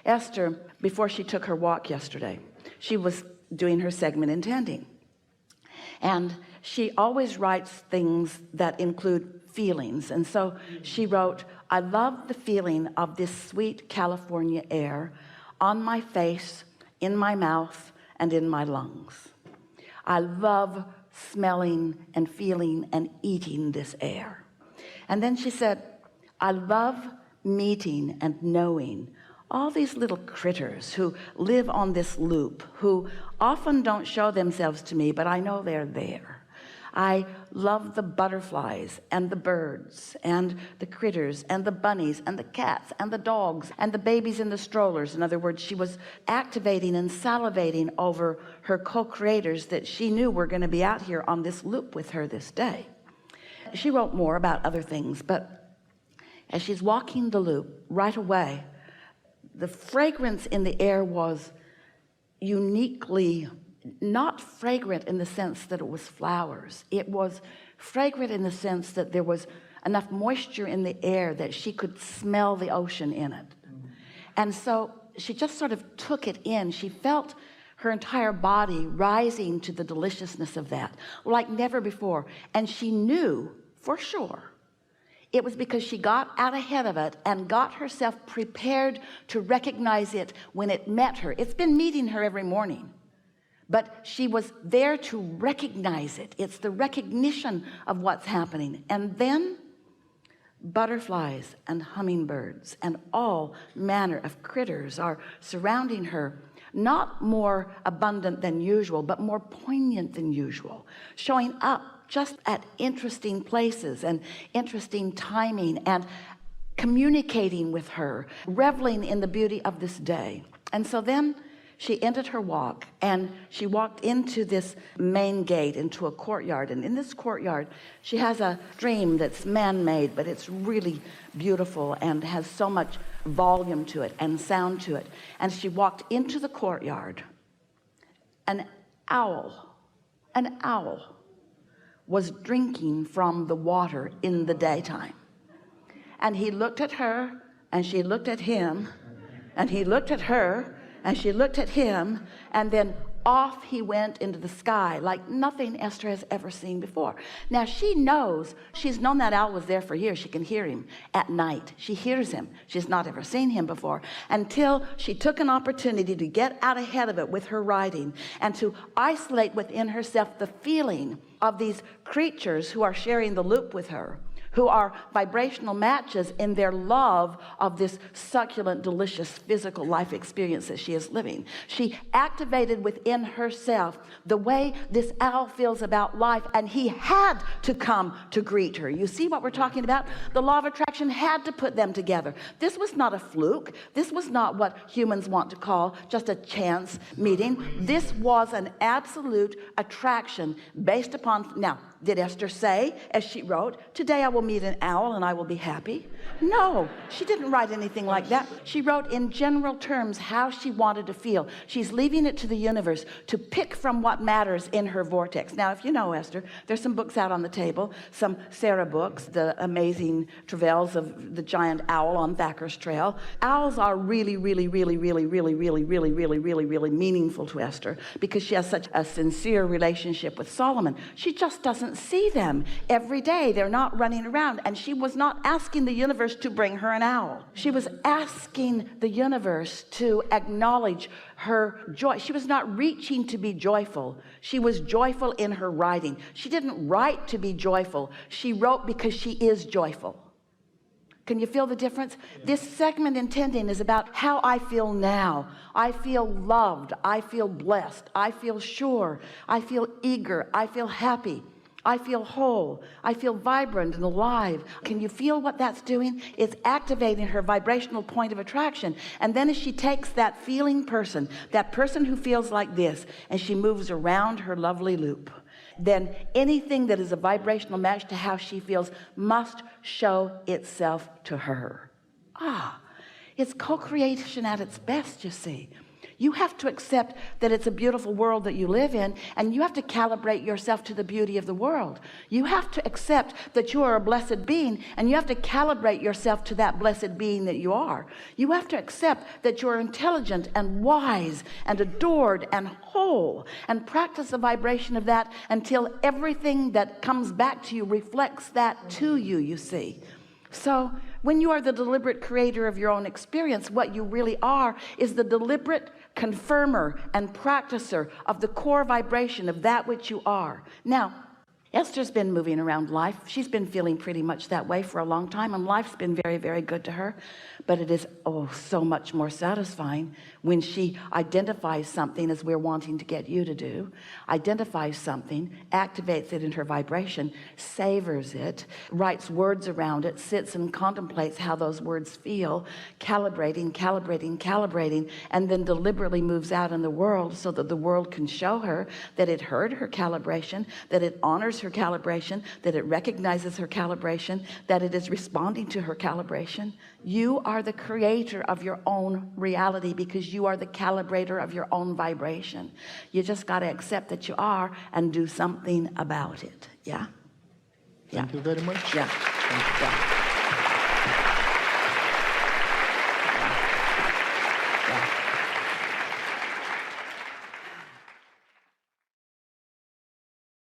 Esther, before she took her walk yesterday, she was doing her segment intending, and she always writes things that include feelings. And so she wrote, I love the feeling of this sweet California air on my face, in my mouth, and in my lungs. I love smelling and feeling and eating this air. And then she said, I love meeting and knowing all these little critters who live on this loop, who often don't show themselves to me, but I know they're there. I love the butterflies and the birds and the critters and the bunnies and the cats and the dogs and the babies in the strollers. In other words, she was activating and salivating over her co-creators that she knew were going to be out here on this loop with her this day. She wrote more about other things, but as she's walking the loop, right away, the fragrance in the air was uniquely not fragrant in the sense that it was flowers. It was fragrant in the sense that there was enough moisture in the air that she could smell the ocean in it. And so she just sort of took it in. She felt her entire body rising to the deliciousness of that like never before. And she knew for sure it was because she got out ahead of it and got herself prepared to recognize it when it met her. It's been meeting her every morning, but she was there to recognize it. It's the recognition of what's happening. And then butterflies and hummingbirds and all manner of critters are surrounding her, not more abundant than usual, but more poignant than usual, showing up just at interesting places and interesting timing and communicating with her, reveling in the beauty of this day. And so then she ended her walk and she walked into this main gate, into a courtyard. And in this courtyard, she has a stream that's man-made, but it's really beautiful and has so much volume to it and sound to it. And she walked into the courtyard. An owl was drinking from the water in the daytime. And he looked at her and she looked at him, and he looked at her and she looked at him, and then off he went into the sky like nothing Esther has ever seen before. Now she knows, she's known that owl was there for years. She can hear him at night. She hears him. She's not ever seen him before until she took an opportunity to get out ahead of it with her writing and to isolate within herself the feeling of these creatures who are sharing the loop with her, who are vibrational matches in their love of this succulent, delicious physical life experience that she is living. She activated within herself the way this owl feels about life, and he had to come to greet her. You see what we're talking about? The law of attraction had to put them together. This was not a fluke. This was not what humans want to call just a chance meeting. This was an absolute attraction based upon, now, did Esther say, as she wrote, today I will meet an owl and I will be happy? No, she didn't write anything like that. She wrote in general terms how she wanted to feel. She's leaving it to the universe to pick from what matters in her vortex. Now, if you know Esther, there's some books out on the table, some Sarah books, The Amazing Travails of the Giant Owl on Thacker's Trail. Owls are really, really, really, really, really, really, really, really, really, really meaningful to Esther because she has such a sincere relationship with Solomon. She just doesn't see them every day. They're not running around, and she was not asking the universe to bring her an owl. She was asking the universe to acknowledge her joy. She was not reaching to be joyful. She was joyful in her writing. She didn't write to be joyful. She wrote because she is joyful. Can you feel the difference? This segment intending is about how I feel now. I feel loved. I feel blessed. I feel sure. I feel eager. I feel happy. I feel whole. I feel vibrant and alive. Can you feel what that's doing? It's activating her vibrational point of attraction. And then as she takes that feeling person, that person who feels like this, and she moves around her lovely loop, then anything that is a vibrational match to how she feels must show itself to her. It's co-creation at its best, you see. You have to accept that it's a beautiful world that you live in, and you have to calibrate yourself to the beauty of the world. You have to accept that you are a blessed being, and you have to calibrate yourself to that blessed being that you are. You have to accept that you're intelligent and wise and adored and whole, and practice the vibration of that until everything that comes back to you reflects that to you, you see. So when you are the deliberate creator of your own experience, what you really are is the deliberate confirmer and practicer of the core vibration of that which you are. Now, Esther's been moving around life. She's been feeling pretty much that way for a long time, and life's been very, very good to her. But it is, so much more satisfying when she identifies something, as we're wanting to get you to do, identifies something, activates it in her vibration, savors it, writes words around it, sits and contemplates how those words feel, calibrating, and then deliberately moves out in the world so that the world can show her that it heard her calibration, that it honors her calibration, that it recognizes her calibration, that it is responding to her calibration. You are the creator of your own reality because you are the calibrator of your own vibration. You just got to accept that you are and do something about it. Yeah. Thank you very much. Yeah.